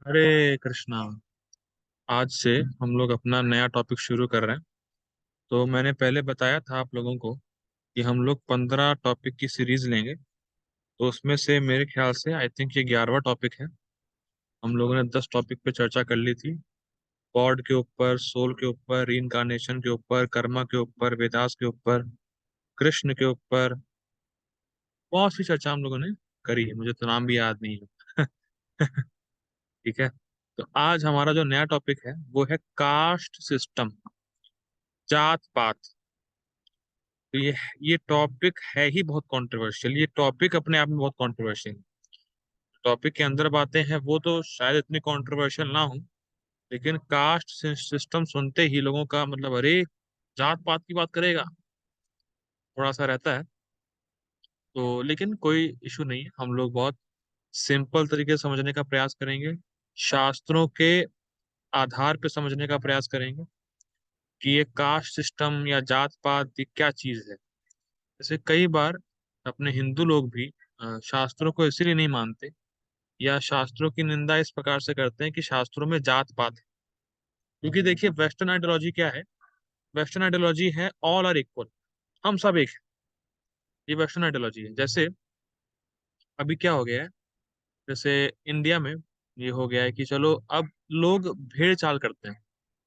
हरे कृष्णा। आज से हम लोग अपना नया टॉपिक शुरू कर रहे हैं। तो मैंने पहले बताया था आप लोगों को कि हम लोग 15 टॉपिक की सीरीज लेंगे। तो उसमें से मेरे ख्याल से आई थिंक ये 11वां टॉपिक है। हम लोगों ने 10 टॉपिक पे चर्चा कर ली थी। गॉड के ऊपर, सोल के ऊपर, रीइंकार्नेशन के ऊपर, कर्मा के ऊपर, वेदास के ऊपर, कृष्ण के ऊपर बहुत सी चर्चा हम लोगों ने करी है। मुझे तो नाम भी याद नहीं है। ठीक है। तो आज हमारा जो नया टॉपिक है वो है कास्ट सिस्टम, जात पात। तो ये टॉपिक है ही बहुत कंट्रोवर्शियल। ये टॉपिक अपने आप में बहुत कंट्रोवर्शियल। टॉपिक के अंदर बातें हैं वो तो शायद इतनी कंट्रोवर्शियल ना हो, लेकिन कास्ट सिस्टम सुनते ही लोगों का मतलब अरे जात पात की बात करेगा, थोड़ा सा रहता है। तो लेकिन कोई इशू नहीं है, हम लोग बहुत सिंपल तरीके से समझने का प्रयास करेंगे। शास्त्रों के आधार पे समझने का प्रयास करेंगे कि ये कास्ट सिस्टम या जात पात ये क्या चीज है। जैसे कई बार अपने हिंदू लोग भी शास्त्रों को इसीलिए नहीं मानते या शास्त्रों की निंदा इस प्रकार से करते हैं कि शास्त्रों में जात पात है। क्योंकि देखिए वेस्टर्न आइडियोलॉजी क्या है? वेस्टर्न आइडियोलॉजी है ऑल आर इक्वल, हम सब एक हैं। ये वेस्टर्न आइडियोलॉजी है। जैसे अभी क्या हो गया है, जैसे इंडिया में ये हो गया है कि चलो अब लोग भेड़ चाल करते हैं।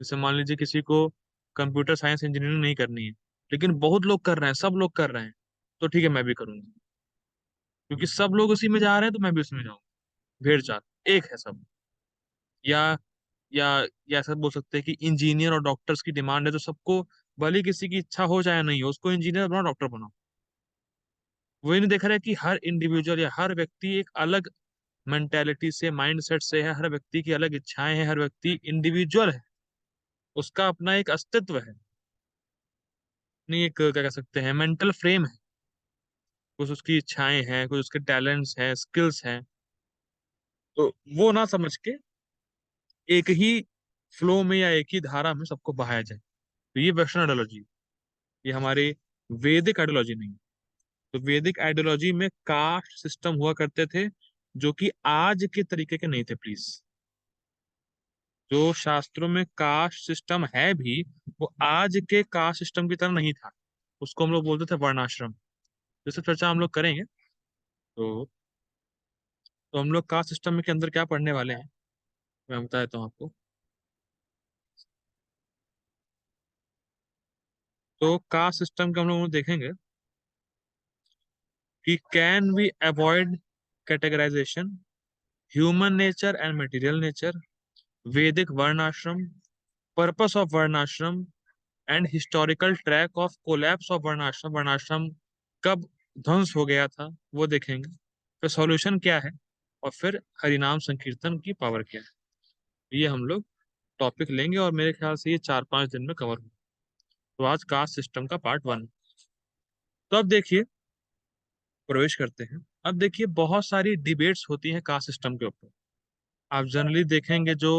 जैसे मान लीजिए किसी को कंप्यूटर साइंस इंजीनियरिंग नहीं करनी है, लेकिन बहुत लोग कर रहे हैं, सब लोग कर रहे हैं, तो ठीक है मैं भी करूंगा। क्योंकि सब लोग उसी में जा रहे हैं तो मैं भी उसमें जाऊंगा। भेड़ चाल एक है सब। या या या ऐसा बोल सकते हैं कि इंजीनियर और डॉक्टर्स की डिमांड है तो सबको, भले ही किसी की इच्छा हो चाहे नहीं हो, उसको इंजीनियर बनाओ, डॉक्टर बनाओ। वही नहीं देख रहा है कि हर इंडिविजुअल या हर व्यक्ति एक अलग मेंटेलिटी से, माइंडसेट से है। हर व्यक्ति की अलग इच्छाएं हैं, हर व्यक्ति इंडिविजुअल है, उसका अपना एक अस्तित्व है, नहीं एक क्या कह सकते हैं मेंटल फ्रेम है। कुछ उसकी इच्छाएं हैं, कुछ उसके टैलेंट्स हैं, स्किल्स हैं। तो वो ना समझ के एक ही फ्लो में या एक ही धारा में सबको बहाया जाए। तो ये वेस्टर्न आइडियोलॉजी, ये हमारे वैदिक आइडियोलॉजी नहीं। तो वैदिक आइडियोलॉजी में कास्ट सिस्टम हुआ करते थे, जो कि आज के तरीके के नहीं थे प्लीज। जो शास्त्रों में कास्ट सिस्टम है भी, वो आज के कास्ट सिस्टम की तरह नहीं था। उसको हम लोग बोलते थे वर्णाश्रम। जैसे चर्चा हम लोग करेंगे। तो हम लोग कास्ट सिस्टम के अंदर क्या पढ़ने वाले हैं, मैं बता देता हूँ आपको। तो कास्ट सिस्टम के हम लोग देखेंगे कि can we avoid categorisation, human nature and material nature, Vedic varnashrama, purpose of varnashrama and historical track of collapse of varnashrama. Varnashrama कब ध्वंस हो गया था वो देखेंगे। फिर सॉल्यूशन क्या है, और फिर हरिनाम संकीर्तन की पावर क्या है। ये हम लोग टॉपिक लेंगे और मेरे ख्याल से ये 4-5 दिन में कवर हो। तो आज कास्ट सिस्टम का पार्ट 1। तो अब देखिए, प्रवेश करते हैं। अब देखिए बहुत सारी डिबेट्स होती हैं कास्ट सिस्टम के ऊपर। आप जनरली देखेंगे जो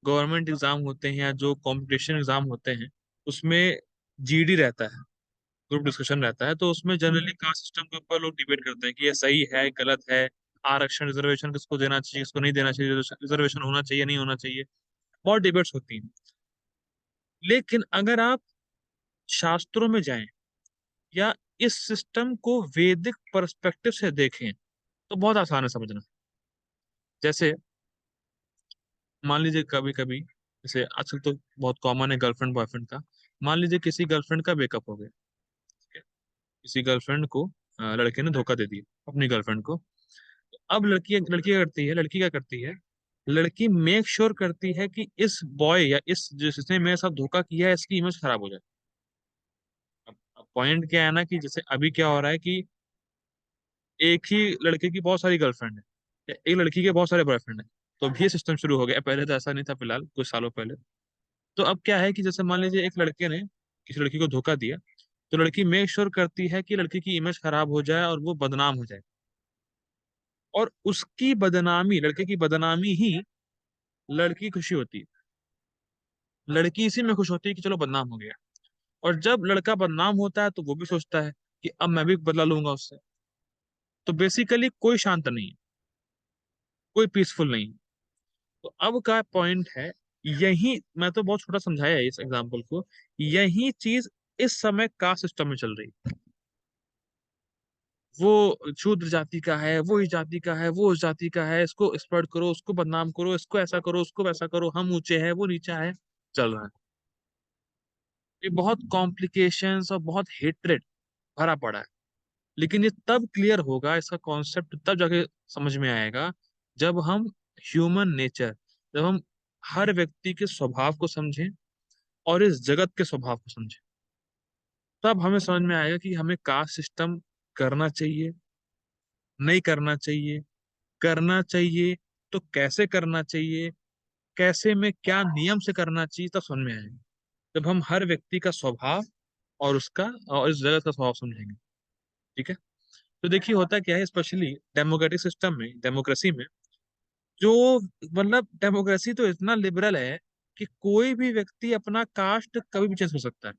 गवर्नमेंट एग्जाम होते हैं या जो कंपटीशन एग्जाम होते हैं, उसमें जीडी रहता है, ग्रुप डिस्कशन रहता है। तो उसमें जनरली कास्ट सिस्टम के ऊपर लोग डिबेट करते हैं कि ये सही है गलत है, आरक्षण रिजर्वेशन किसको देना चाहिए किसको नहीं देना चाहिए, रिजर्वेशन होना चाहिए नहीं होना चाहिए। बहुत डिबेट्स होती हैं। लेकिन अगर आप शास्त्रों में जाएं या इस सिस्टम को वैदिक पर्सपेक्टिव से देखें तो बहुत आसान है समझना। जैसे मान लीजिए कभी कभी, जैसे आजकल तो बहुत कॉमन है गर्लफ्रेंड बॉयफ्रेंड का। मान लीजिए किसी गर्लफ्रेंड का ब्रेकअप हो गया, ठीक है? किसी गर्लफ्रेंड को लड़के ने धोखा दे दिया अपनी गर्लफ्रेंड को। अब लड़की लड़की क्या करती है, लड़की क्या करती है, लड़की मेक श्योर करती है कि इस बॉय या इस जिसने मेरे साथ धोखा किया है इसकी इमेज खराब हो जाए। अब पॉइंट क्या है ना कि जैसे अभी क्या हो रहा है कि एक ही लड़के की बहुत सारी गर्लफ्रेंड है या एक लड़की के बहुत सारे बॉयफ्रेंड है। तो अब ये सिस्टम शुरू हो गया, पहले तो ऐसा नहीं था, फिलहाल कुछ सालों पहले। तो अब क्या है कि जैसे मान लीजिए एक लड़के ने किसी लड़की को धोखा दिया, तो लड़की मेक श्योर करती है कि लड़की की इमेज खराब हो जाए और वो बदनाम हो जाए। और उसकी बदनामी, लड़के की बदनामी ही लड़की की खुशी होती है। लड़की इसी में खुश होती है कि चलो बदनाम हो गया। और जब लड़का बदनाम होता है तो वो भी सोचता है कि अब मैं भी बदला लूंगा उससे। तो बेसिकली कोई शांत नहीं है, कोई पीसफुल नहीं है। तो अब का पॉइंट है, यही मैं तो बहुत छोटा समझाया है इस एग्जाम्पल को, यही चीज इस समय कास्ट सिस्टम में चल रही है। वो शूद्र जाति का है, वो इस जाति का है, वो उस जाति का है, इसको एक्सप्लॉइट करो, उसको बदनाम करो, इसको ऐसा करो, उसको वैसा करो, हम ऊंचे हैं वो नीचा है, चल रहा है। ये बहुत कॉम्प्लिकेशंस और बहुत हेट्रेड भरा पड़ा है। लेकिन ये तब क्लियर होगा, इसका कॉन्सेप्ट तब जाके समझ में आएगा, जब हम ह्यूमन नेचर, जब हम हर व्यक्ति के स्वभाव को समझें और इस जगत के स्वभाव को समझें, तब हमें समझ में आएगा कि हमें कास्ट सिस्टम करना चाहिए, नहीं करना चाहिए, करना चाहिए तो कैसे करना चाहिए, कैसे में क्या नियम से करना चाहिए, तब समझ में आएगा जब हम हर व्यक्ति का स्वभाव और उसका और इस जगत का स्वभाव समझेंगे। ठीक है। तो देखिए होता क्या है, स्पेशली डेमोक्रेटिक सिस्टम में, डेमोक्रेसी में, जो मतलब डेमोक्रेसी तो इतना लिबरल है कि कोई भी व्यक्ति अपना कास्ट कभी भी चेंज कर सकता है।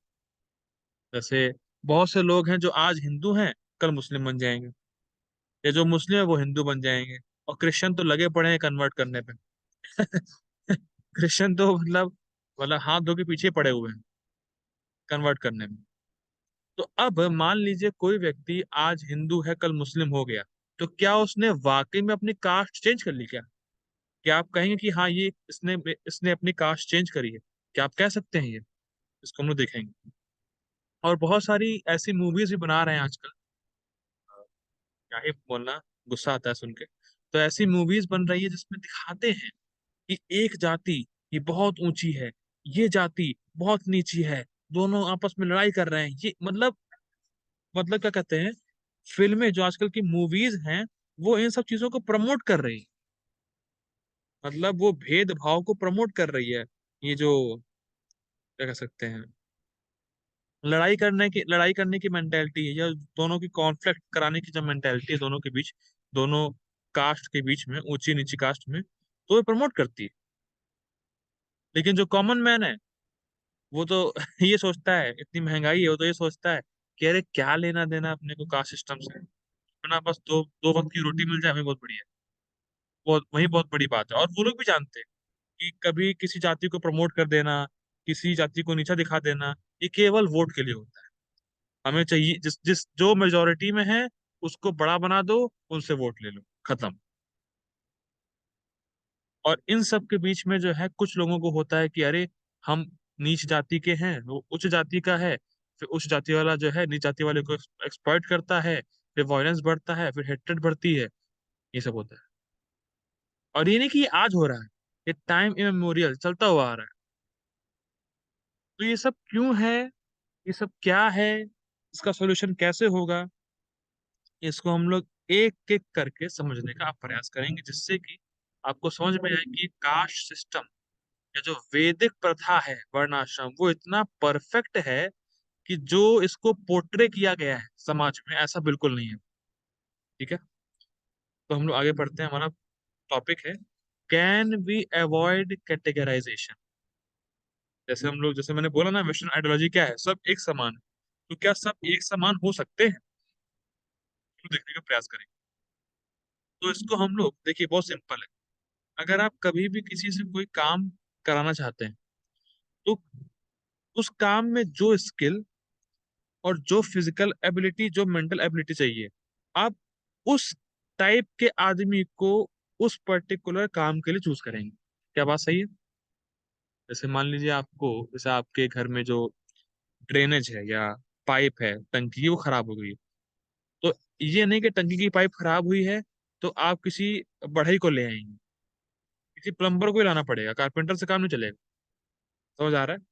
जैसे बहुत से लोग हैं जो आज हिंदू हैं, कल मुस्लिम बन जाएंगे, या जो मुस्लिम है वो हिंदू बन जाएंगे। और क्रिश्चियन तो लगे पड़े हैं कन्वर्ट करने पे। क्रिश्चियन तो मतलब हाथ धो के पीछे पड़े हुए हैं कन्वर्ट करने में। तो अब मान लीजिए कोई व्यक्ति आज हिंदू है, कल मुस्लिम हो गया, तो क्या उसने वाकई में अपनी कास्ट चेंज कर ली क्या? क्या आप कहेंगे कि हाँ ये इसने इसने अपनी कास्ट चेंज करी है? क्या आप कह सकते हैं ये? इसको हम लोग देखेंगे। और बहुत सारी ऐसी मूवीज भी बना रहे हैं आजकल, क्या ही बोलना, गुस्सा आता है सुन के। तो ऐसी मूवीज बन रही है जिसमें दिखाते हैं कि एक जाति ये बहुत ऊंची है, ये जाति बहुत नीची है, दोनों आपस में लड़ाई कर रहे हैं, ये मतलब क्या कहते हैं, फिल्में जो आजकल की मूवीज हैं वो इन सब चीजों को प्रमोट कर रही है। मतलब वो भेदभाव को प्रमोट कर रही है। ये जो क्या कह सकते हैं, लड़ाई करने की मेंटेलिटी है, या दोनों की कॉन्फ्लिक्ट कराने की जो मेंटेलिटी है दोनों के बीच, दोनों कास्ट के बीच में, ऊंची नीची कास्ट में, तो ये प्रमोट करती है। लेकिन जो कॉमन मैन है वो तो ये सोचता है, इतनी महंगाई है, वो तो ये सोचता है कि अरे क्या लेना देना अपने को कास्ट सिस्टम से, अपना बस दो दो वक्त की रोटी मिल जाए हमें बहुत बढ़िया है। बहुत वही बहुत बड़ी बात है। और वो लोग भी जानते हैं कि कभी किसी जाति को प्रमोट कर देना, किसी जाति को नीचा दिखा देना, ये केवल वोट के लिए होता है। हमें चाहिए जिस जिस जो मेजोरिटी में है उसको बड़ा बना दो, उनसे वोट ले लो, खत्म। और इन सब के बीच में जो है कुछ लोगों को होता है कि अरे हम नीच जाति के हैं, वो उच्च जाति का है, फिर उच्च जाति वाला जो है नीच जाति वाले को एक्सप्लॉइट करता है, फिर वायलेंस बढ़ता है, फिर हेट्रेड बढ़ती है, ये सब होता है। और ये नहीं कि ये आज हो रहा है, ये टाइम इमेमोरियल चलता हुआ आ रहा है। तो ये सब क्यों है, ये सब क्या है, इसका सॉल्यूशन कैसे होगा, इसको हम लोग एक एक करके समझने का प्रयास करेंगे, जिससे कि आपको समझ में आए कि कास्ट सिस्टम या जो वैदिक प्रथा है वर्णाश्रम, वो इतना परफेक्ट है कि जो इसको पोर्ट्रे किया गया है समाज में, ऐसा बिल्कुल नहीं है। ठीक है। तो हम लोग आगे बढ़ते हैं। हमारा टॉपिक है, कैन वी अवॉइड कैटेगराइजेशन। जैसे मैंने बोला ना, वेस्टर्न आइडियोलॉजी क्या है, सब एक समान है। तो क्या सब एक समान हो सकते हैं? तो देखने का प्रयास करेंगे। तो इसको हम लोग देखिए, बहुत सिंपल है। अगर आप कभी भी किसी से कोई काम कराना चाहते हैं, तो उस काम में जो स्किल और जो फिजिकल एबिलिटी, जो मेंटल एबिलिटी चाहिए, आप उस टाइप के आदमी को उस पर्टिकुलर काम के लिए चूज करेंगे। क्या बात सही है? जैसे मान लीजिए आपको, जैसे आपके घर में जो ड्रेनेज है या पाइप है, टंकी वो खराब हो गई है, तो ये नहीं कि टंकी की पाइप खराब हुई है तो आप किसी बढ़ई को ले आएंगे, किसी प्लम्बर को ही लाना पड़ेगा, कारपेंटर से काम नहीं चलेगा। समझ आ रहा है?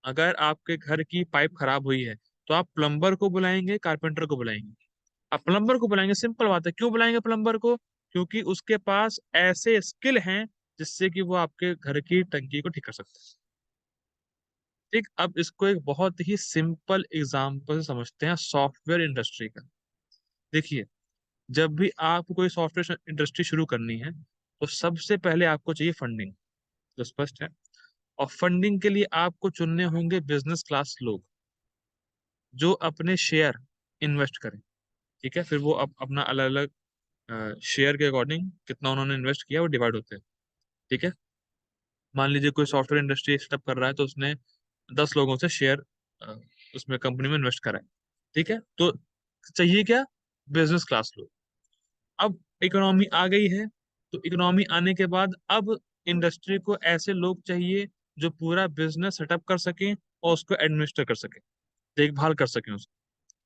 अगर आपके घर की पाइप खराब हुई है तो आप प्लम्बर को बुलाएंगे, कारपेंटर को बुलाएंगे? आप प्लम्बर को बुलाएंगे, सिंपल बात है। क्यों बुलाएंगे प्लम्बर को? क्योंकि उसके पास ऐसे स्किल हैं जिससे कि वो आपके घर की टंकी को ठीक कर सकता है। ठीक, अब इसको एक बहुत ही सिंपल एग्जांपल से समझते हैं, सॉफ्टवेयर इंडस्ट्री का। देखिए, जब भी आपको कोई सॉफ्टवेयर इंडस्ट्री शुरू करनी है, तो सबसे पहले आपको चाहिए फंडिंग, जो स्पष्ट है। और फंडिंग के लिए आपको चुनने होंगे बिजनेस क्लास लोग, जो अपने शेयर इन्वेस्ट करें। ठीक है। फिर वो अपना अलग अलग शेयर के अकॉर्डिंग कितना उन्होंने इन्वेस्ट किया वो डिवाइड होते हैं। ठीक है। मान लीजिए कोई सॉफ्टवेयर इंडस्ट्री सेटअप कर रहा है, तो उसने 10 लोगों से शेयर उसमें कंपनी में इन्वेस्ट करा है। ठीक है, तो चाहिए क्या? बिजनेस क्लास लोग। अब इकोनॉमी आ गई है, तो इकोनॉमी आने के बाद अब इंडस्ट्री को ऐसे लोग चाहिए जो पूरा बिजनेस सेटअप कर सकें और उसको एडमिनिस्टर कर सकें, देखभाल कर सकें उसको।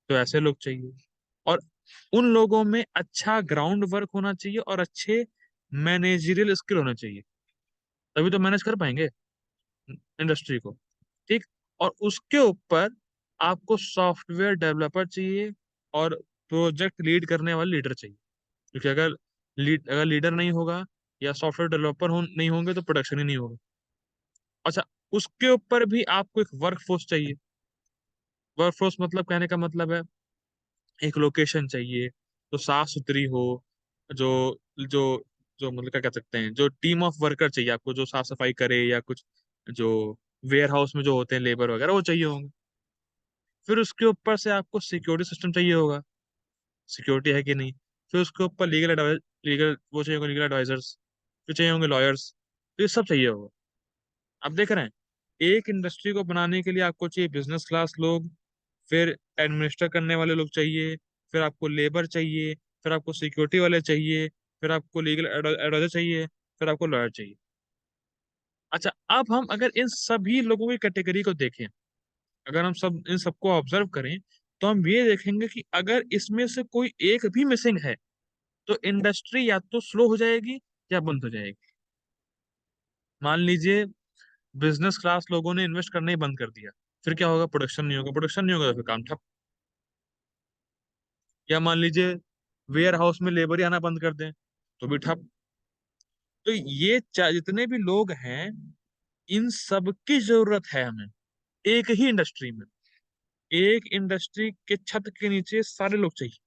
तो ऐसे लोग चाहिए। और उन लोगों में अच्छा ग्राउंड वर्क होना चाहिए और अच्छे मैनेजरियल स्किल होना चाहिए, तभी तो मैनेज कर पाएंगे इंडस्ट्री को। ठीक। और उसके ऊपर आपको सॉफ्टवेयर डेवलपर चाहिए और प्रोजेक्ट लीड करने वाले लीडर चाहिए। क्योंकि अगर लीडर नहीं होगा या सॉफ्टवेयर डेवलपर नहीं होंगे तो प्रोडक्शन ही नहीं होगा। अच्छा, उसके ऊपर भी आपको एक वर्क फोर्स चाहिए। वर्क फोर्स मतलब, कहने का मतलब है, एक लोकेशन चाहिए तो साफ सुथरी हो, जो जो जो मतलब क्या कह सकते हैं, जो टीम ऑफ वर्कर चाहिए आपको, जो साफ सफाई करे या कुछ, जो वेयर हाउस में जो होते हैं लेबर वगैरह वो चाहिए होंगे। फिर उसके ऊपर से आपको सिक्योरिटी सिस्टम चाहिए होगा, सिक्योरिटी है कि नहीं। फिर उसके ऊपर लीगल वो चाहिए होगा, लीगल एडवाइजर्स। फिर चाहिए होंगे लॉयर्स। तो ये सब चाहिए होगा। अब देख रहे हैं, एक इंडस्ट्री को बनाने के लिए आपको चाहिए बिजनेस क्लास लोग, फिर एडमिनिस्टर करने वाले लोग चाहिए, फिर आपको लेबर चाहिए, फिर आपको सिक्योरिटी वाले चाहिए, फिर आपको लीगल एडवाइजर चाहिए, फिर आपको लॉयर चाहिए। अच्छा, अब हम अगर इन सभी लोगों की कैटेगरी को देखें, अगर हम सब इन सबको ऑब्जर्व करें, तो हम ये देखेंगे कि अगर इसमें से कोई एक भी मिसिंग है तो इंडस्ट्री या तो स्लो हो जाएगी या बंद हो जाएगी। मान लीजिए बिजनेस क्लास लोगों ने इन्वेस्ट करना ही बंद कर दिया, फिर क्या होगा? प्रोडक्शन नहीं होगा, प्रोडक्शन नहीं होगा तो फिर काम ठप। या मान लीजिए वेयर हाउस में लेबर ही आना बंद कर दें तो भी ठप। तो ये जितने भी लोग हैं, इन सब की जरूरत है हमें एक ही इंडस्ट्री में। एक इंडस्ट्री के छत के नीचे सारे लोग चाहिए।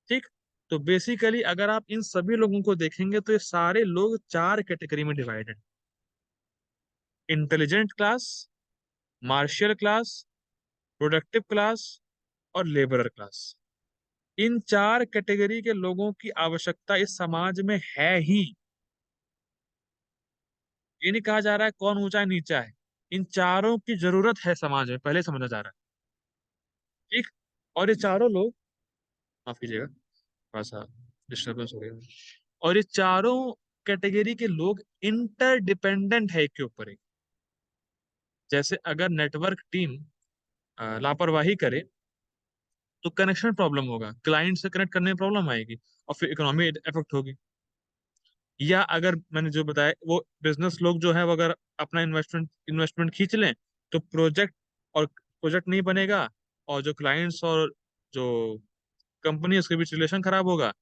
ठीक। तो बेसिकली अगर आप इन सभी लोगों को देखेंगे तो ये सारे लोग चार कैटेगरी में divided: intelligent class, martial class, productive class और लेबरर क्लास। इन चार कैटेगरी के लोगों की आवश्यकता इस समाज में है ही। ये नहीं कहा जा रहा है कौन ऊंचा है नीचा है, इन चारों की जरूरत है समाज में, पहले समझा जा रहा है। ठीक। और ये चारों लोग, माफ कीजिएगा थोड़ा सा डिस्टर्बेंस हो गया, और ये चारों कैटेगरी के लोग इंटरडिपेंडेंट है एक के ऊपर एक। जैसे अगर नेटवर्क टीम लापरवाही करे तो कनेक्शन प्रॉब्लम होगा, क्लाइंट से कनेक्ट करने में प्रॉब्लम आएगी और फिर इकोनॉमी इफेक्ट होगी। या अगर मैंने जो बताया, वो बिजनेस लोग जो है वो अगर अपना इन्वेस्टमेंट खींच लें तो प्रोजेक्ट नहीं बनेगा, और जो क्लाइंट्स और जो कंपनी उसके बीच रिलेशन खराब होगा,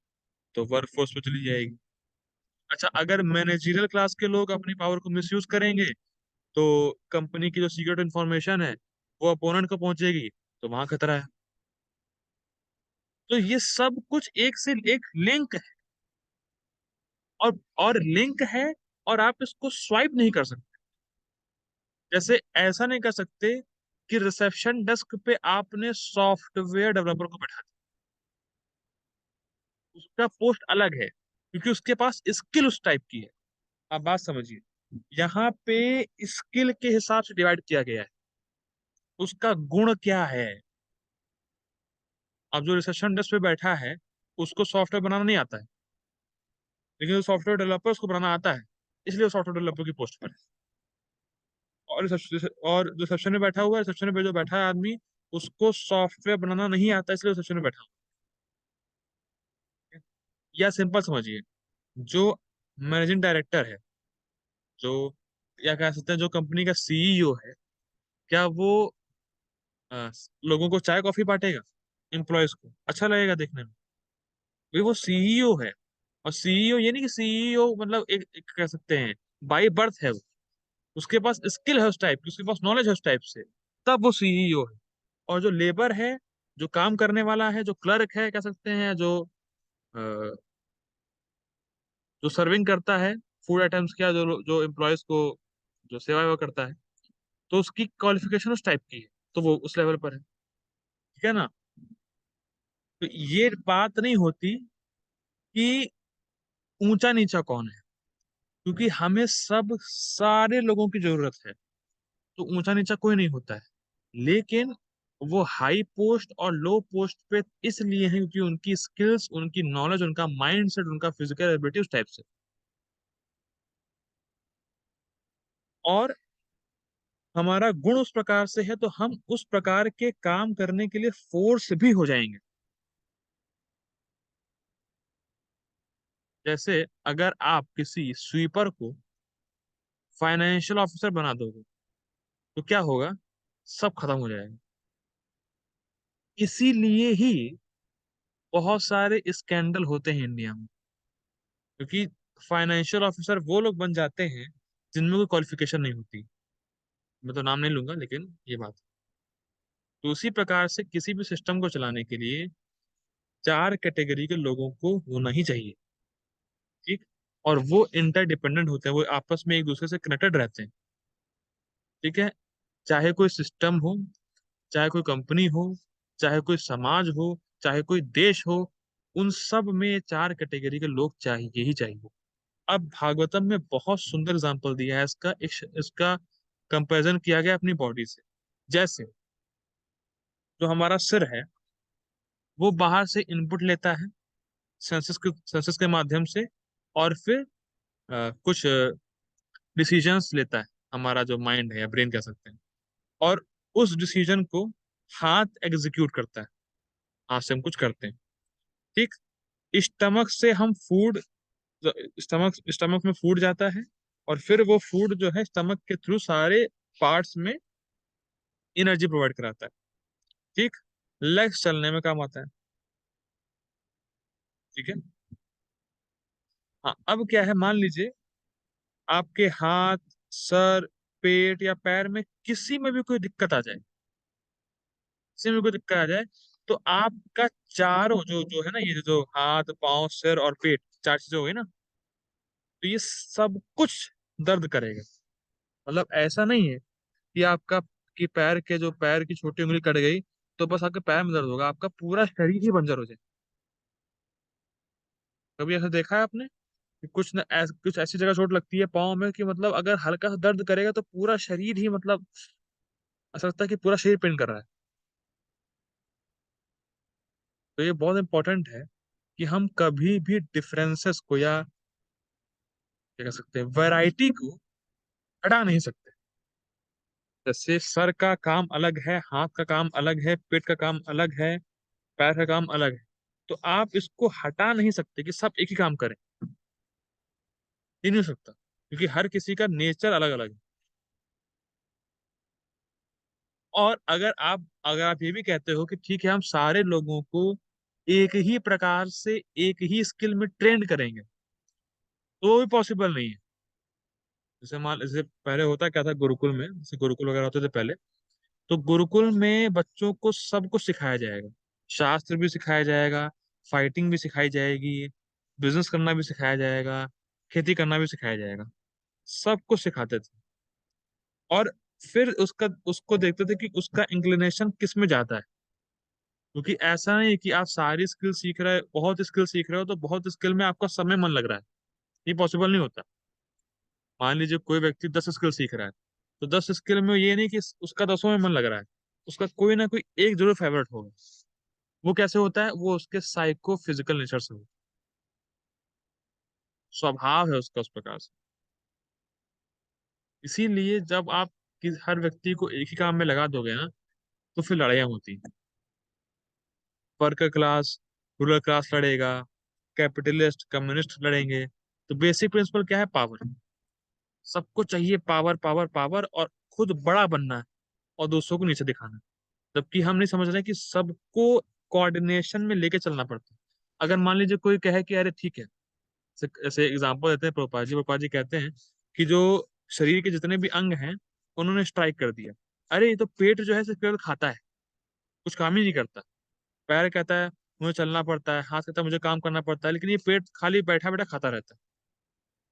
तो वर्कफोर्स पे चली जाएगी। अच्छा, अगर मैनेजरियल क्लास के लोग अपनी पावर को मिसयूज करेंगे तो कंपनी की जो सीक्रेट इंफॉर्मेशन है वो अपोनेंट को पहुंचेगी, तो वहां खतरा है। तो ये सब कुछ एक से एक लिंक है, और लिंक है, और आप इसको स्वाइप नहीं कर सकते। जैसे ऐसा नहीं कर सकते कि रिसेप्शन डेस्क पे आपने सॉफ्टवेयर डेवलपर को बैठा दिया, उसका पोस्ट अलग है क्योंकि उसके पास स्किल उस टाइप की है। आप बात समझिए, यहाँ पे स्किल के हिसाब से डिवाइड किया गया है, उसका गुण क्या है। अब जो रिसेप्शन डेस्क पे बैठा है उसको सॉफ्टवेयर बनाना नहीं आता है, लेकिन जो सॉफ्टवेयर डेवलपर उसको बनाना आता है, इसलिए वो सॉफ्टवेयर डेवलपर की पोस्ट पर है। और रिसेप्शन में बैठा हुआ है, रिसेप्शन पे जो बैठा है आदमी, उसको सॉफ्टवेयर बनाना नहीं आता, इसलिए रिसेप्शन में बैठा हुआ है। या सिंपल समझिए, जो मैनेजिंग डायरेक्टर है, जो या कह सकते हैं जो कंपनी का सीईओ है, क्या वो अ, लोगों को चाय कॉफी बांटेगा? एम्प्लॉयज को अच्छा लगेगा देखने में? भाई वो सीईओ है। और सीईओ ये नहीं कि सीईओ मतलब एक कह सकते हैं बाई बर्थ है वो, उसके पास स्किल है उस टाइप की, उसके पास नॉलेज है उस टाइप से, तब वो सीईओ है। और जो लेबर है, जो काम करने वाला है, जो क्लर्क है कह सकते हैं, जो सर्विंग करता है फूड आइटम्स का, जो जो एम्प्लॉयज को जो सेवा वेवा करता है, तो उसकी क्वालिफिकेशन उस टाइप की है, तो वो उस लेवल पर है। ठीक है ना? तो ये बात नहीं होती कि ऊंचा नीचा कौन है। क्योंकि हमें सब सारे लोगों की जरूरत है। तो ऊंचा नीचा कोई नहीं होता है, लेकिन वो हाई पोस्ट और लो पोस्ट पे इसलिए है क्योंकि उनकी स्किल्स, उनकी नॉलेज, उनका माइंड सेट, उनका फिजिकल एबिलिटी उस टाइप से। और हमारा गुण उस प्रकार से है तो हम उस प्रकार के काम करने के लिए फोर्स भी हो जाएंगे। जैसे अगर आप किसी स्वीपर को फाइनेंशियल ऑफिसर बना दोगे तो क्या होगा? सब खत्म हो जाएगा। इसीलिए ही बहुत सारे स्कैंडल होते हैं इंडिया में, क्योंकि फाइनेंशियल ऑफिसर वो लोग बन जाते हैं जिनमें कोई क्वालिफिकेशन नहीं होती। मैं तो नाम नहीं लूंगा, लेकिन ये बात। तो उसी प्रकार से किसी भी सिस्टम को चलाने के लिए चार कैटेगरी के लोगों को होना ही चाहिए। ठीक। और वो इंटरडिपेंडेंट होते हैं, वो आपस में एक दूसरे से कनेक्टेड रहते हैं। ठीक है। चाहे कोई सिस्टम हो, चाहे कोई कंपनी हो, चाहे कोई समाज हो, चाहे कोई देश हो, उन सब में ये चार कैटेगरी के लोग चाहिए ही चाहिए। अब भागवतम में बहुत सुंदर एग्जांपल दिया है इसका। इसका कंपैरिजन किया गया अपनी बॉडी से। जैसे जो हमारा सिर है, वो बाहर से इनपुट लेता है सेंसस के माध्यम से, और फिर कुछ डिसीजंस लेता है। हमारा जो माइंड है या ब्रेन कह सकते हैं, और उस डिसीजन को हाथ एग्जीक्यूट करता है। हाथ से हम कुछ करते हैं। ठीक। स्टमक से हम फूड, स्टमक स्टमक में फूड जाता है, और फिर वो फूड जो है स्टमक के थ्रू सारे पार्ट्स में एनर्जी प्रोवाइड कराता है। ठीक। लेग्स चलने में काम आता है। ठीक है। हाँ, अब क्या है, मान लीजिए आपके हाथ, सर, पेट या पैर में किसी में भी कोई दिक्कत आ जाए, किसी में कोई दिक्कत आ जाए, तो आपका चारों जो जो है ना, ये जो हाथ, पाँव, सिर और पेट, चार चीजें हो गई ना, तो ये सब कुछ दर्द करेगा। मतलब ऐसा नहीं है कि आपका, कि पैर के जो पैर की छोटी उंगली कट गई तो बस आपके पैर में दर्द होगा, आपका पूरा शरीर ही बंजर हो जाए। कभी ऐसा देखा है आपने कि कुछ ऐसी जगह चोट लगती है पाँव में कि मतलब अगर हल्का सा दर्द करेगा तो पूरा शरीर ही, मतलब ऐसा लगता है कि पूरा शरीर पेन कर रहा है। तो ये बहुत इंपॉर्टेंट है कि हम कभी भी डिफरेंसेस को, या क्या कह सकते हैं, वैरायटी को हटा नहीं सकते। जैसे सर का काम अलग है, हाथ का काम अलग है, पेट का काम अलग है, पैर का काम अलग है। तो आप इसको हटा नहीं सकते कि सब एक ही काम करें। ये नहीं हो सकता, क्योंकि हर किसी का नेचर अलग अलग है। और अगर आप ये भी कहते हो कि ठीक है हम सारे लोगों को एक ही प्रकार से एक ही स्किल में ट्रेंड करेंगे, तो वो भी पॉसिबल नहीं है। जैसे पहले होता क्या था गुरुकुल में, जैसे गुरुकुल वगैरह होते थे पहले, तो गुरुकुल में बच्चों को सब कुछ सिखाया जाएगा। शास्त्र भी सिखाया जाएगा, फाइटिंग भी सिखाई जाएगी, बिजनेस करना भी सिखाया जाएगा, खेती करना भी सिखाया जाएगा। सब कुछ सिखाते थे। और फिर उसका उसको देखते थे कि उसका इंक्लिनेशन किस में जाता है। क्योंकि ऐसा नहीं है कि आप सारी स्किल सीख रहे, बहुत स्किल सीख रहे हो तो बहुत स्किल में आपका समय मन लग रहा है। ये पॉसिबल नहीं होता। मान लीजिए कोई व्यक्ति 10 स्किल सीख रहा है, तो 10 स्किल में ये नहीं कि उसका 10 में मन लग रहा है। उसका कोई ना कोई एक जरूर फेवरेट होगा। वो कैसे होता है? वो उसके साइको फिजिकल नेचर से होता है। स्वभाव है उसका उस प्रकार से। इसीलिए जब आप हर व्यक्ति को एक ही काम में लगा दोगे ना, तो फिर लड़ाइयाँ होती हैं। वर्कर क्लास रूरल क्लास लड़ेगा, कैपिटलिस्ट कम्युनिस्ट लड़ेंगे। तो बेसिक प्रिंसिपल क्या है? पावर। सबको चाहिए पावर, पावर, पावर, और खुद बड़ा बनना है और दूसरों को नीचे दिखाना है। जबकि हम नहीं समझ रहे कि सबको कोऑर्डिनेशन में लेके चलना पड़ता है। अगर मान लीजिए कोई कहे कि अरे ठीक है, ऐसे एग्जाम्पल देते हैं प्रभुपाद जी कहते हैं कि जो शरीर के जितने भी अंग हैं उन्होंने स्ट्राइक कर दिया। अरे ये तो पेट जो है सिर्फ केवल खाता है, कुछ काम ही नहीं करता। पैर कहता है मुझे चलना पड़ता है, हाथ कहता है मुझे काम करना पड़ता है, लेकिन ये पेट खाली बैठा बैठा खाता रहता है।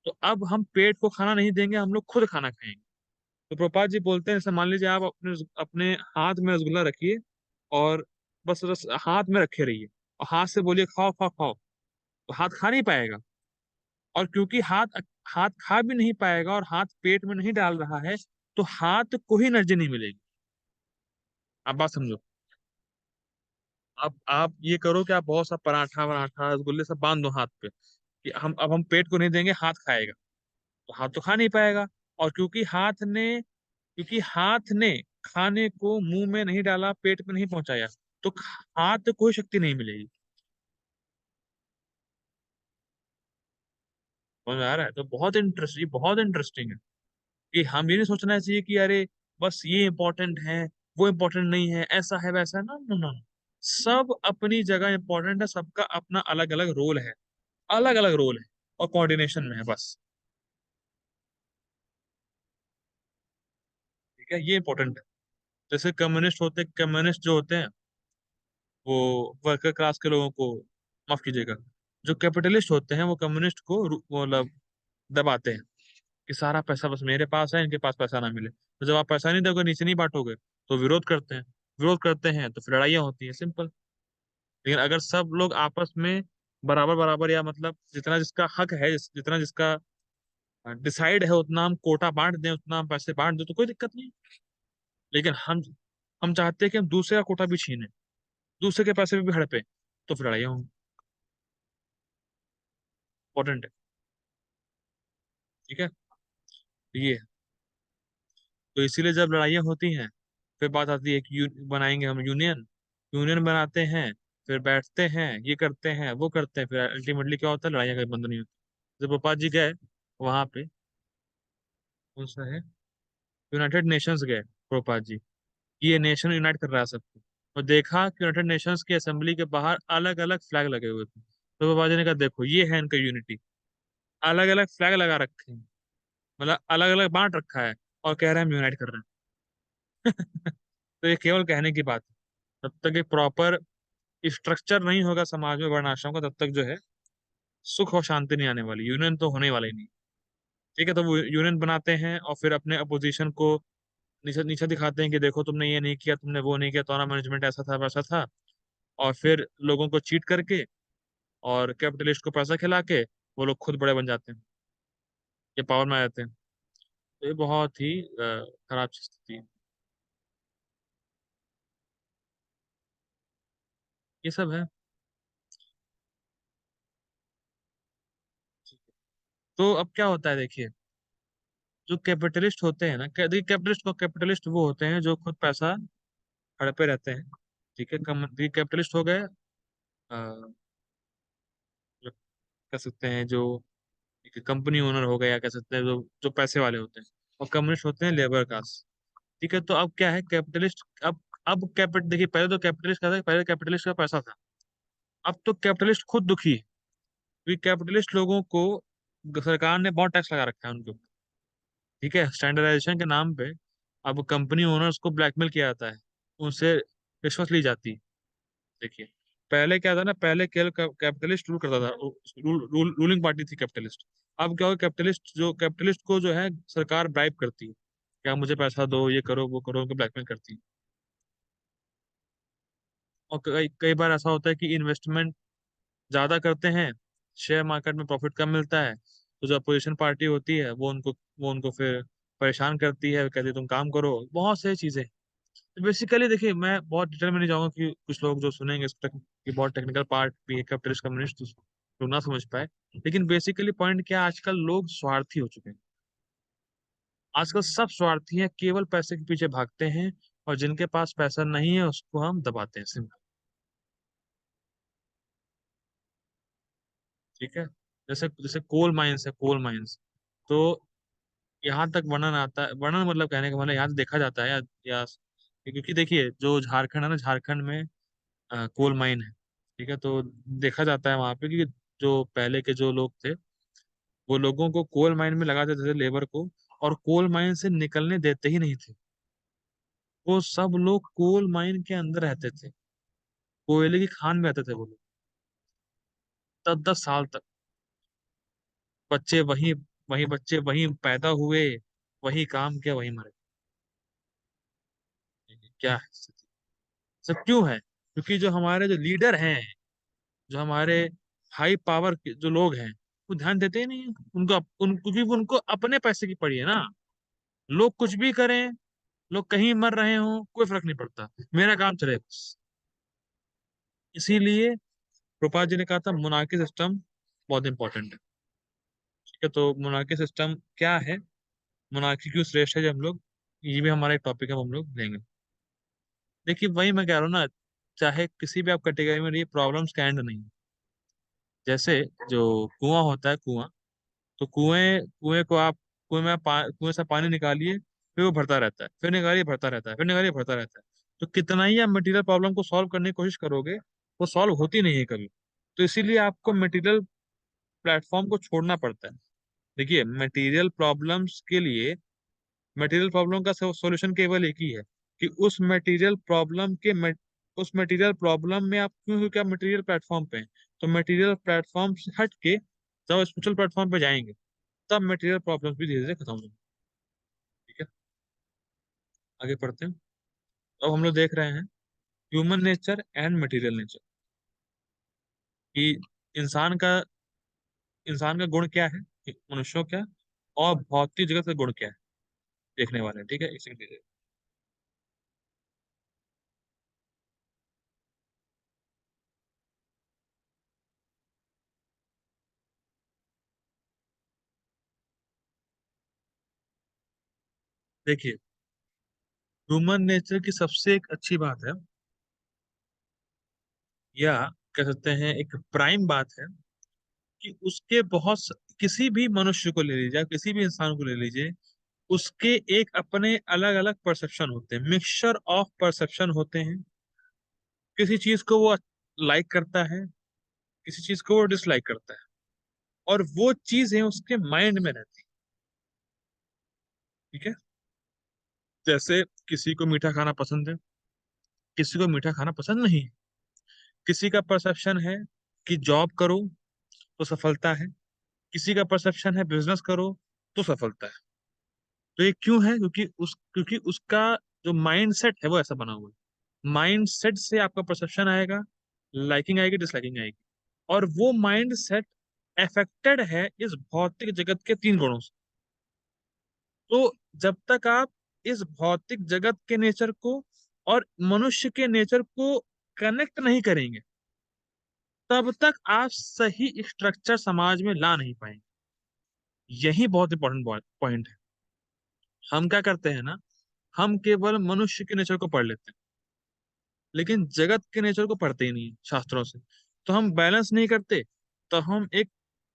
तो अब हम पेट को खाना नहीं देंगे, हम लोग खुद खाना खाएंगे। तो प्रभुपाद जी बोलते हैं, जैसे मान लीजिए आप अपने अपने हाथ में रसगुल्ला रखिए, और बस हाथ में रखे रहिए, और हाथ से बोलिए खाओ खाओ खाओ, तो हाथ खा नहीं पाएगा। और क्योंकि हाथ हाथ खा भी नहीं पाएगा और हाथ पेट में नहीं डाल रहा है, तो हाथ को ही एनर्जी नहीं मिलेगी। आप बात समझो। आप ये करो कि आप बहुत सा पराठा वराठा रसगुल्ले सब बांध दो हाथ पे, कि हम पेट को नहीं देंगे, हाथ खाएगा। तो हाथ तो खा नहीं पाएगा। और क्योंकि हाथ ने खाने को मुंह में नहीं डाला, पेट में नहीं पहुंचाया, तो हाथ को कोई शक्ति नहीं मिलेगी। समझ में आ रहा है? तो बहुत इंटरेस्टिंग है कि हम ये नहीं सोचना चाहिए कि अरे बस ये इंपॉर्टेंट है, वो इंपॉर्टेंट नहीं है, ऐसा है वैसा है। ना ना ना, सब अपनी जगह इंपॉर्टेंट है, सबका अपना अलग अलग रोल है। अलग अलग रोल है और कोऑर्डिनेशन में है बस। ठीक है, ये इंपॉर्टेंट है। जैसे कम्युनिस्ट जो होते हैं, वो वर्कर क्लास के लोगों को, माफ कीजिएगा, जो कैपिटलिस्ट होते हैं वो कम्युनिस्ट को वो मतलब दबाते हैं कि सारा पैसा बस मेरे पास है, इनके पास पैसा ना मिले। तो जब आप पैसा नहीं दोगे, नीचे नहीं बांटोगे, तो विरोध करते हैं तो फिर लड़ाइयाँ होती हैं, सिंपल। लेकिन अगर सब लोग आपस में बराबर बराबर, या मतलब जितना जिसका हक है, जितना जिसका डिसाइड है, उतना हम कोटा बांट दें, उतना हम पैसे बांट दें, तो कोई दिक्कत नहीं। लेकिन हम चाहते हैं कि हम दूसरे का कोटा भी छीने, दूसरे के पैसे भी हड़पे, तो फिर लड़ाइयाँ होंगी। इंपॉर्टेंट है। ठीक है, तो ये है। तो इसीलिए जब लड़ाइयाँ होती हैं, फिर बात आती है कि बनाएंगे हम यूनियन। यूनियन बनाते हैं, फिर बैठते हैं, ये करते हैं, वो करते हैं, फिर अल्टीमेटली क्या होता है, लड़ाइयाँ कहीं बंद नहीं होती। जब गोपाल जी गए वहां पे, कौन सा है, यूनाइटेड नेशंस गए प्रोपाल जी, ये नेशन यूनाइट कर रहा है सबको, और देखा कि यूनाइटेड नेशंस की असेंबली के बाहर अलग अलग फ्लैग लगे हुए थे। तो बाबा जी ने कहा देखो ये है इनका यूनिटी, अलग अलग फ्लैग लगा रखे हैं, मतलब अलग अलग बांट रखा है, और कह रहे हैं हम यूनाइट कर रहे हैं। तो ये केवल कहने की बात है। जब तक एक प्रॉपर स्ट्रक्चर नहीं होगा समाज में वर्णाश्रम का, तब तक जो है सुख और शांति नहीं आने वाली, यूनियन तो होने वाला ही नहीं। ठीक है, तो वो यूनियन बनाते हैं और फिर अपने अपोजिशन को नीचे नीचे दिखाते हैं कि देखो तुमने ये नहीं किया, तुमने वो नहीं किया, तुम्हारा मैनेजमेंट ऐसा था वैसा था। और फिर लोगों को चीट करके और कैपिटलिस्ट को पैसा खिला के वो लोग खुद बड़े बन जाते हैं, ये पावर में आ जाते हैं। तो ये बहुत ही खराब स्थिति है। ये सब है। तो अब क्या होता है देखिए, जो कैपिटलिस्ट होते हैं ना, देखिए कैपिटलिस्ट वो होते हैं जो खुद पैसा हड़पे रहते हैं। ठीक है, ये कैपिटलिस्ट हो गए, जो कह सकते हैं जो कंपनी ओनर हो गया, कह सकते हैं जो पैसे वाले होते हैं। और कम्युनिस्ट होते हैं लेबर क्लास। ठीक है, तो अब क्या है, कैपिटलिस्ट अब कैपिट देखिए, पहले तो कैपिटलिस्ट का था, पहले कैपिटलिस्ट का पैसा था। अब तो कैपिटलिस्ट खुद दुखी है, क्योंकि कैपिटलिस्ट लोगों को सरकार ने बहुत टैक्स लगा रखा है उनके ऊपर। ठीक है, स्टैंडर्डाइजेशन के नाम पे अब कंपनी ओनर्स को ब्लैकमेल किया जाता है, उनसे रिश्वत ली जाती है। देखिए, पहले क्या था ना, पहले केवल कैपिटलिस्ट रूल करता था, रूलिंग पार्टी थी कैपिटलिस्ट। अब क्या हो, कैपिटलिस्ट को जो है सरकार ब्राइब करती है, क्या मुझे पैसा दो, ये करो वो करो, उनको ब्लैकमेल करती है। और कई कई बार ऐसा होता है कि इन्वेस्टमेंट ज्यादा करते हैं, शेयर मार्केट में प्रॉफिट कम मिलता है, तो जो अपोजिशन पार्टी होती है वो उनको फिर परेशान करती है, कहती है तुम काम करो, बहुत सारी चीजें। तो बेसिकली देखिए, मैं बहुत डिटेल में नहीं जाऊंगा कि कुछ लोग जो सुनेंगे कि बहुत टेक्निकल पार्ट भी है कैपिटलिस्ट कम्युनिस्ट, तो ना समझ पाए। लेकिन बेसिकली पॉइंट क्या है, आजकल लोग स्वार्थी हो चुके हैं। आजकल सब स्वार्थी हैं, केवल पैसे के पीछे भागते हैं, और जिनके पास पैसा नहीं है उसको हम दबाते हैं, सिंपल। ठीक है, जैसे जैसे कोल माइंस है, कोल माइंस। तो यहाँ तक वर्णन आता है, वर्णन मतलब कहने का मतलब यहाँ से देखा जाता है, या क्योंकि देखिए जो झारखंड है ना, झारखंड में कोल माइन है। ठीक है, तो देखा जाता है वहां पे कि जो पहले के जो लोग थे, वो लोगों को कोल माइन में लगा देते थे, लेबर को, और कोल माइन से निकलने देते ही नहीं थे। वो सब लोग कोल माइन के अंदर रहते थे, कोयले की खान में रहते थे वो लोग, 10 10 साल तक। बच्चे वहीं वहीं बच्चे वहीं पैदा हुए, वही काम किया, वही मरे। क्या है स्थिति? सब क्यों है? क्योंकि जो हमारे जो लीडर हैं, जो हमारे हाई पावर के जो लोग हैं, वो ध्यान देते ही नहीं है उनको, क्योंकि वो उनको अपने पैसे की पड़ी है ना। लोग कुछ भी करें, लोग कहीं मर रहे हो, कोई फर्क नहीं पड़ता, मेरा काम चले बस। इसीलिए प्रोपा जी ने कहा था मोनार्की सिस्टम बहुत इंपॉर्टेंट है। ठीक है, तो मोनार्की सिस्टम क्या है, मोनार्की क्यों श्रेष्ठ है, जब हम लोग, ये भी हमारा एक टॉपिक है, हम लोग लेंगे। देखिए वही मैं कह रहा हूँ ना, चाहे किसी भी आप कैटेगरी में रहिए, प्रॉब्लम्स का एंड नहीं है। जैसे जो कुआं होता है, कुआं, तो कुएं को आप, कुएं से पानी निकालिए, फिर वो भरता रहता है, फिर निकालिए भरता रहता है, फिर निकालिए भरता रहता है। तो कितना ही आप मटेरियल प्रॉब्लम को सॉल्व करने की कोशिश करोगे, वो सॉल्व होती नहीं है कभी। तो इसीलिए आपको मटेरियल प्लेटफॉर्म को छोड़ना पड़ता है। देखिए मटेरियल प्रॉब्लम्स के लिए, मटेरियल प्रॉब्लम का सॉल्यूशन केवल एक ही है, कि उस मटेरियल प्रॉब्लम में आप क्यों, क्योंकि आप मटेरियल प्लेटफॉर्म पे हैं, तो मटेरियल प्लेटफॉर्म से हट के जब स्पिरिचुअल प्लेटफॉर्म पे जाएंगे, तब मटेरियल प्रॉब्लम्स भी धीरे धीरे खत्म होंगे। ठीक है, आगे पढ़ते हैं। अब हम लोग देख रहे हैं human nature and material nature, कि इंसान का इंसान का गुण क्या है, कि मनुष्यों क्या, और भौतिक जगत का गुण क्या है, देखने वाले हैं। ठीक है, इसी के, देखिए ह्यूमन नेचर की सबसे एक अच्छी बात है, या कह सकते हैं एक प्राइम बात है, कि उसके किसी भी मनुष्य को ले लीजिए, आप किसी भी इंसान को ले लीजिए, उसके एक अपने अलग अलग परसेप्शन होते हैं, मिक्सचर ऑफ परसेप्शन होते हैं। किसी चीज को वो लाइक करता है, किसी चीज को वो डिसलाइक करता है, और वो चीजें उसके माइंड में रहती है। ठीक है, जैसे किसी को मीठा खाना पसंद है, किसी को मीठा खाना पसंद नहीं है। किसी का परसेप्शन है कि जॉब करो तो सफलता है, किसी का परसेप्शन है बिजनेस करो तो सफलता है। तो ये क्यों है, क्योंकि उसका जो माइंड सेट है वो ऐसा बना हुआ है। माइंड सेट से आपका परसेप्शन आएगा, लाइकिंग आएगी, डिसलाइकिंग आएगी, और वो माइंड सेट अफेक्टेड है इस भौतिक जगत के तीन गुणों से। तो जब तक आप इस भौतिक जगत के नेचर को और मनुष्य के नेचर को कनेक्ट नहीं करेंगे, तब तक आप सही स्ट्रक्चर समाज में ला नहीं पाएंगे। यही बहुत इंपॉर्टेंट पॉइंट है। हम क्या करते हैं ना, हम केवल मनुष्य के नेचर को पढ़ लेते हैं, लेकिन जगत के नेचर को पढ़ते ही नहीं शास्त्रों से। तो हम बैलेंस नहीं करते, तो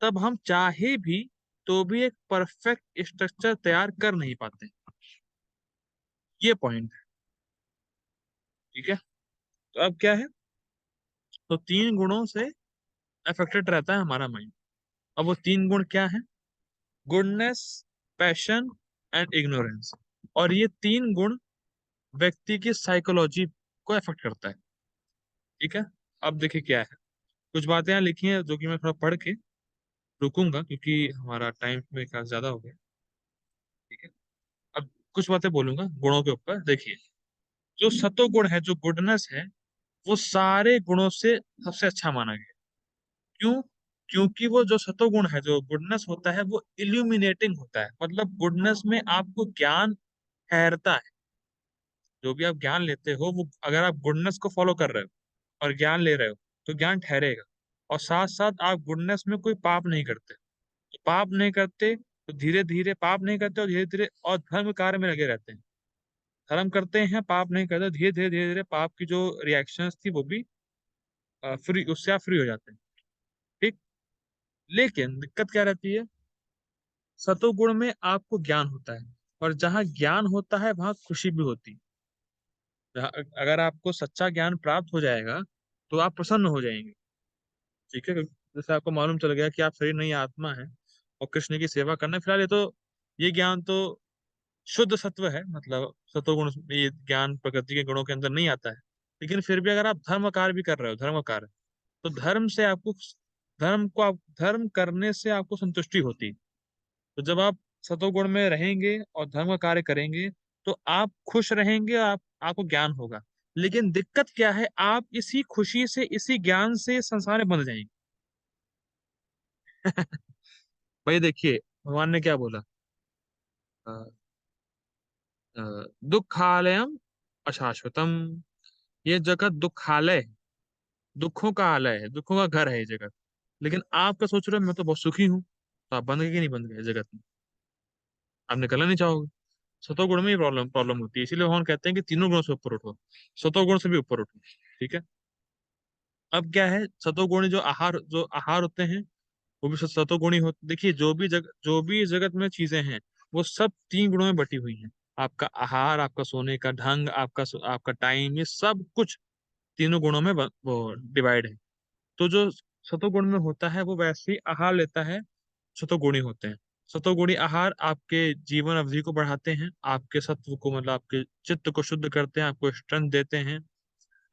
तब हम चाहे भी, तो भी एक परफेक्ट स्ट्रक्चर तैयार कर नहीं पाते। ये पॉइंट है। ठीक है, तो अब क्या है, तो तीन गुणों से अफेक्टेड रहता है हमारा माइंड। अब वो तीन गुण क्या है, गुडनेस, पैशन एंड इग्नोरेंस। और ये तीन गुण व्यक्ति की साइकोलॉजी को अफेक्ट करता है। ठीक है, अब देखिए क्या है, कुछ बातें यहाँ लिखी हैं जो कि मैं थोड़ा पढ़ के रुकूंगा, क्योंकि हमारा टाइम में काफी ज्यादा हो गया। ठीक है, अब कुछ बातें बोलूंगा गुणों के ऊपर। देखिए, जो सतो गुण है, जो गुडनेस है, वो सारे गुणों से सबसे अच्छा माना गया। क्यों? क्योंकि वो जो सतो गुण है, जो गुडनेस होता है, वो इल्यूमिनेटिंग होता है। मतलब गुडनेस में आपको ज्ञान ठहरता है। जो भी आप ज्ञान लेते हो, वो अगर आप गुडनेस को फॉलो कर रहे हो और ज्ञान ले रहे हो, तो ज्ञान ठहरेगा। और साथ साथ आप गुडनेस में कोई पाप नहीं करते, तो पाप नहीं करते, तो धीरे धीरे पाप नहीं करते, और धीरे धीरे और धर्म कार्य में लगे रहते हैं। धर्म करते हैं, पाप नहीं करते, धीरे धीरे पाप की जो रिएक्शंस थी वो भी फ्री, उससे आप फ्री हो जाते हैं। ठीक, लेकिन दिक्कत क्या रहती है, सतोगुण में आपको ज्ञान होता है, और जहाँ ज्ञान होता है वहां खुशी भी होती है। अगर आपको सच्चा ज्ञान प्राप्त हो जाएगा, तो आप प्रसन्न हो जाएंगे। ठीक है, जैसे आपको मालूम चल गया कि आप शरीर नहीं आत्मा है, और कृष्ण की सेवा करना है। फिलहाल ये ज्ञान तो शुद्ध सत्व है, मतलब सत्वगुण, ये ज्ञान प्रकृति के गुणों के अंदर नहीं आता है। लेकिन फिर भी अगर आप धर्म कार्य भी कर रहे हो, धर्म कार्य, तो धर्म करने से आपको संतुष्टि होती है। तो जब आप सतोगुण में रहेंगे और धर्म का कार्य करेंगे, तो आप खुश रहेंगे, आपको ज्ञान होगा। लेकिन दिक्कत क्या है, आप इसी खुशी से, इसी ज्ञान से संसार में बंध जाएंगे। भाई देखिए, भगवान ने क्या बोला? अ, अ, दुखालयम अशाश्वतम। ये जगत दुखालय है, दुखों का आलय है, दुखों का घर है ये जगत। लेकिन आप क्या सोच रहे हो, मैं तो बहुत सुखी हूँ। तो आप बंद गए कि नहीं बंद गए जगत में? आप निकलना नहीं चाहोगे। सतोगुण में ही प्रॉब्लम प्रॉब्लम होती है, इसीलिए भगवान कहते हैं कि तीनों गुणों से ऊपर उठो, सतोगुण से भी ऊपर उठो। ठीक है। अब क्या है, सतोगुण जो आहार होते हैं, वो भी सतोगुणी होते। देखिए, जो भी इस जगत में चीजें हैं, वो सब तीन गुणों में बटी हुई हैं। आपका आहार, आपका सोने का ढंग, आपका टाइम, ये सब कुछ तीनों गुणों में वो डिवाइड है। तो जो सतोगुण में होता है वो वैसे ही आहार लेता है, सतोगुणी होते हैं। सतोगुणी आहार आपके जीवन अवधि को बढ़ाते हैं, आपके सत्व को, मतलब आपके चित्त को शुद्ध करते हैं, आपको स्ट्रेंथ देते हैं,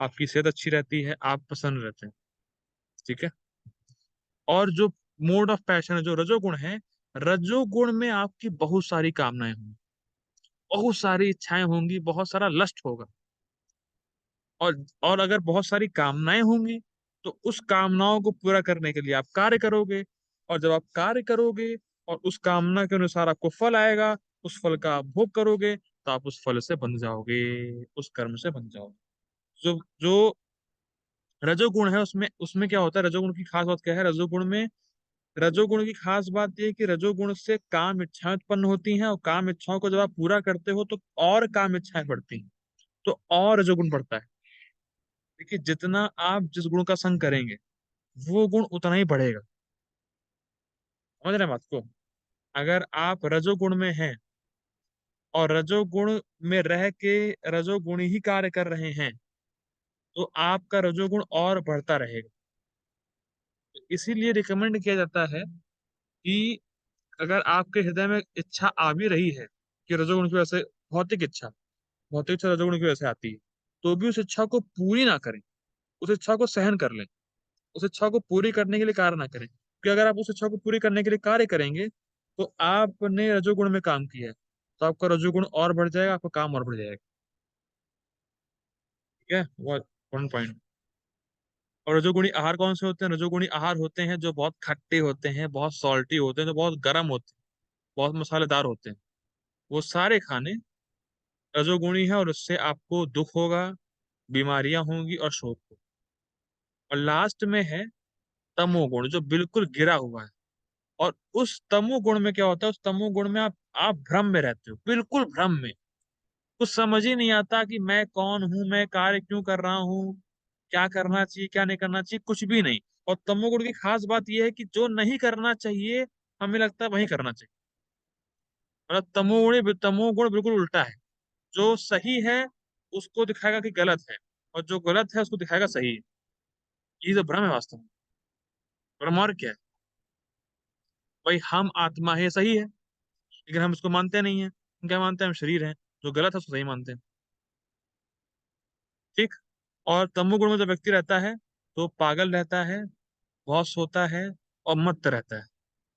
आपकी सेहत अच्छी रहती है, आप प्रसन्न रहते हैं। ठीक है। और जो मोड ऑफ पैशन है, जो रजोगुण है, रजोगुण में आपकी बहुत सारी कामनाएं होंगी, बहुत सारी इच्छाएं होंगी, बहुत सारा लस्ट होगा। और अगर बहुत सारी कामनाएं होंगी, तो उस कामनाओं को पूरा करने के लिए आप कार्य करोगे। और जब आप कार्य करोगे और उस कामना के अनुसार आपको फल आएगा, उस फल का आप भोग करोगे, तो आप उस फल से बंध जाओगे, उस कर्म से बंध जाओगे। जो जो रजोगुण है, उसमें उसमें क्या होता है, रजोगुण की खास बात क्या है? रजोगुण की खास बात यह है कि रजोगुण से काम इच्छाएं उत्पन्न होती हैं, और काम इच्छाओं को जब आप पूरा करते हो तो और काम इच्छाएं बढ़ती हैं, तो और रजोगुण बढ़ता है। देखिए, जितना आप जिस गुण का संग करेंगे, वो गुण उतना ही बढ़ेगा। समझ रहे हैं बात को? अगर आप रजोगुण में हैं और रजोगुण में रह के रजोगुण ही कार्य कर रहे हैं, तो आपका रजोगुण और बढ़ता रहेगा। तो इसीलिए रिकमेंड किया जाता है कि अगर आपके हृदय में इच्छा आ भी रही है कि रजोगुण की वजह से, भौतिक इच्छा, भौतिक इच्छा रजोगुण की वजह से आती है, तो भी उस इच्छा को पूरी ना करें, उस इच्छा को सहन कर लें, उस इच्छा को पूरी करने के लिए कार्य ना करें। क्योंकि अगर आप उस इच्छा को पूरी करने के लिए कार्य करेंगे, तो आपने रजोगुण में काम किया है, तो आपका रजोगुण और बढ़ जाएगा, आपका काम और बढ़ जाएगा। ठीक है, वन पॉइंट। और रजोगुणी आहार कौन से होते हैं? रजोगुणी आहार होते हैं जो बहुत खट्टे होते हैं, बहुत सॉल्टी होते हैं, जो बहुत गर्म होते हैं, बहुत मसालेदार होते हैं। वो सारे खाने रजोगुणी है, और उससे आपको दुख होगा, बीमारियां होंगी और शोक होगा। और लास्ट में है तमोगुण, जो बिल्कुल गिरा हुआ है। और उस तमोगुण में क्या होता है? उस तमोगुण में आप भ्रम में रहते हो, बिल्कुल भ्रम में। कुछ समझ ही नहीं आता कि मैं कौन हूं, मैं कार्य क्यों कर रहा हूँ, क्या करना चाहिए, क्या नहीं करना चाहिए, कुछ भी नहीं। और तमोगुण की खास बात यह है कि जो नहीं करना चाहिए, हमें लगता है वही करना चाहिए। मतलब तमोगुण बिल्कुल उल्टा है। जो सही है उसको दिखाएगा कि गलत है, और जो गलत है उसको दिखाएगा सही है। ये तो भ्रम है वास्तव में। भ्रम और क्या है? भाई, हम आत्मा है, सही है, लेकिन हम इसको मानते नहीं है। हम क्या मानते हैं? हम शरीर हैं। जो गलत है उसको सही मानते हैं। ठीक। और तमोगुण में जो व्यक्ति रहता है, तो पागल रहता है, बहुत सोता है, और मत्त रहता है।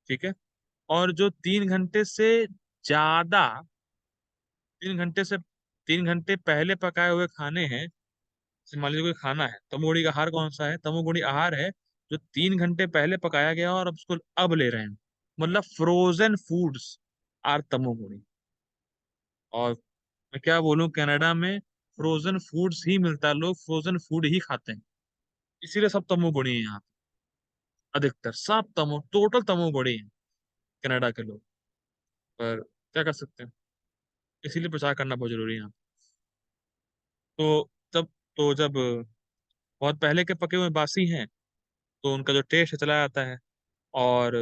ठीक है। और जो 3 घंटे से ज्यादा, 3 घंटे से 3 घंटे पहले पकाए हुए खाने हैं, जैसे मान लीजिए कोई खाना है, तमोगुणी का आहार कौन सा है? तमोगुणी आहार है जो 3 घंटे पहले पकाया गया और अब उसको अब ले रहे हैं, मतलब फ्रोजन फूड्स आर तमोगुणी। और मैं क्या बोलूं, कनाडा में फ्रोजन फूड्स ही मिलता है, लोग फ्रोजन फूड ही खाते हैं। इसीलिए सब तमोगुणी है यहाँ पे। अधिकतर सब टोटल तमोगुणी है कनाडा के लोग। पर क्या कर सकते हैं, इसीलिए प्रचार करना बहुत जरूरी है यहाँ। तो तब तो जब बहुत पहले के पके हुए बासी हैं, तो उनका जो टेस्ट चला जाता है, और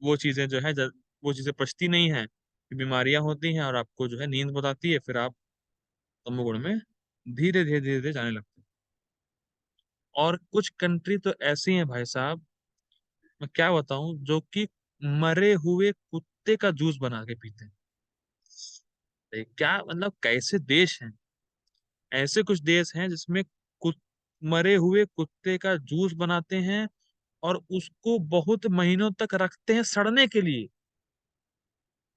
वो चीजें जो है वो चीजें पचती नहीं है, बीमारियां होती हैं, और आपको जो है नींद बहुत आती है, फिर आप तमोगुण में धीरे धीरे जाने लगते हैं। और कुछ कंट्री तो ऐसी हैं भाई साहब, मैं क्या बताऊं, जो कि मरे हुए कुत्ते का जूस बना के पीते हैं। क्या मतलब, कैसे देश हैं? ऐसे कुछ देश हैं जिसमें कुत, मरे हुए कुत्ते का जूस बनाते हैं, और उसको बहुत महीनों तक रखते हैं सड़ने के लिए,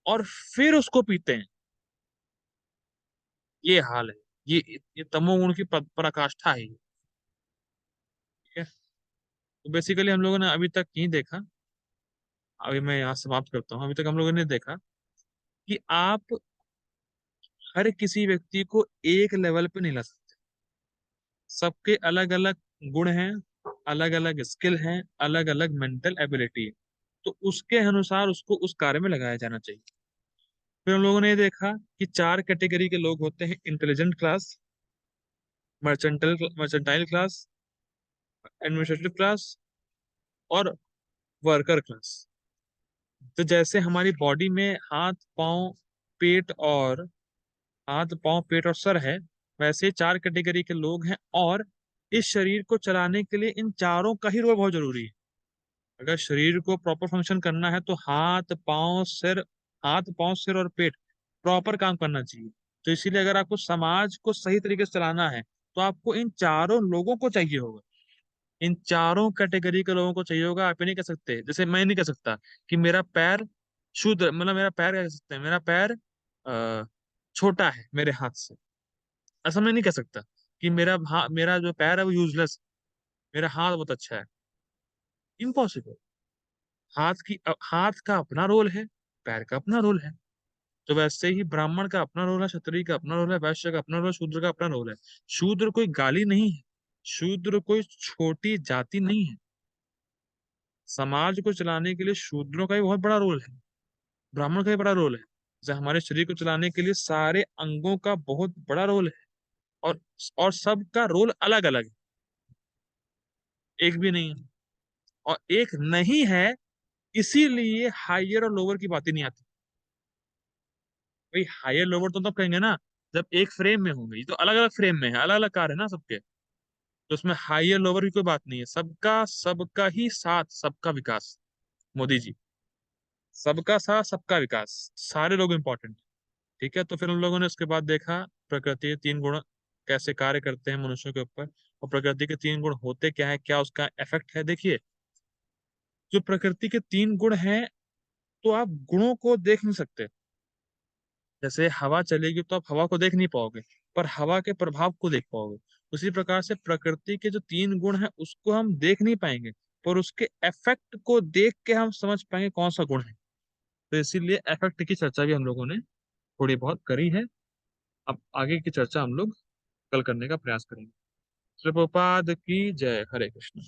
और फिर उसको पीते हैं। ये हाल है। ये तमोगुण की पराकाष्ठा है ये। ठीक है। तो बेसिकली हम लोगों ने अभी तक यही देखा। अभी मैं यहाँ समाप्त करता हूँ। अभी तक हम लोगों ने देखा कि आप हर किसी व्यक्ति को एक लेवल पे नहीं ला सकते। सबके अलग अलग गुण हैं, अलग अलग स्किल हैं, अलग अलग मेंटल एबिलिटी है। तो उसके अनुसार उसको उस कार्य में लगाया जाना चाहिए। फिर हम लोगों ने ये देखा कि चार कैटेगरी के लोग होते हैं: intelligent class, mercantile class, administrative class और वर्कर क्लास। तो जैसे हमारी बॉडी में पेट और पेट और सर है, वैसे चार कैटेगरी के लोग हैं। और इस शरीर को चलाने के लिए इन चारों का ही रोल बहुत जरूरी है। अगर शरीर को प्रॉपर फंक्शन करना है तो हाथ पांव सिर और पेट प्रॉपर काम करना चाहिए। तो इसीलिए अगर आपको समाज को सही तरीके से चलाना है तो आपको इन चारों लोगों को चाहिए होगा। इन चारों कैटेगरी के लोगों को चाहिए होगा। आप ये नहीं कह सकते, जैसे मैं नहीं कह सकता कि मेरा पैर शुद्ध, मतलब मेरा पैर, क्या कह सकते हैं, मेरा पैर छोटा है मेरे हाथ से। ऐसा मैं नहीं कह सकता कि मेरा जो पैर है वो यूजलेस, मेरा हाथ बहुत अच्छा है। इम्पॉसिबल। हाथ का अपना रोल है, पैर का अपना रोल है। तो वैसे ही ब्राह्मण का अपना रोल है, क्षत्रिय का अपना रोल है, वैश्य का अपना रोल है, शूद्र का अपना रोल है। शूद्र कोई गाली नहीं है, शूद्र कोई छोटी जाति नहीं है। समाज को चलाने के लिए शूद्रों का भी बहुत बड़ा रोल है, ब्राह्मण का भी बड़ा रोल है। जैसे हमारे शरीर को चलाने के लिए सारे अंगों का बहुत बड़ा रोल है। और सबका रोल अलग अलग है, एक भी नहीं है। और एक नहीं है, इसीलिए हायर और लोअर की बात ही नहीं आती। भाई हायर लोअर तो तब कहेंगे ना जब एक फ्रेम में होंगे। ये तो अलग अलग फ्रेम में है, अलग अलग कार है ना सबके। तो उसमें हायर लोअर की कोई बात नहीं है, सबका सबका ही साथ सबका विकास। मोदी जी, सबका साथ सबका विकास, सारे लोग इंपॉर्टेंट। ठीक है, तो फिर उन लोगों ने उसके बाद देखा प्रकृति के तीन गुण कैसे कार्य करते हैं मनुष्यों के ऊपर, और प्रकृति के तीन गुण होते क्या है, क्या उसका इफेक्ट है। देखिए, जो प्रकृति के तीन गुण हैं, तो आप गुणों को देख नहीं सकते। जैसे हवा चलेगी तो आप हवा को देख नहीं पाओगे, पर हवा के प्रभाव को देख पाओगे। उसी प्रकार से प्रकृति के जो तीन गुण हैं उसको हम देख नहीं पाएंगे, पर उसके इफेक्ट को देख के हम समझ पाएंगे कौन सा गुण है। तो इसीलिए इफेक्ट की चर्चा भी हम लोगों ने थोड़ी बहुत करी है। अब आगे की चर्चा हम लोग कल करने का प्रयास करेंगे। श्री प्रभुपाद की जय। हरे कृष्ण।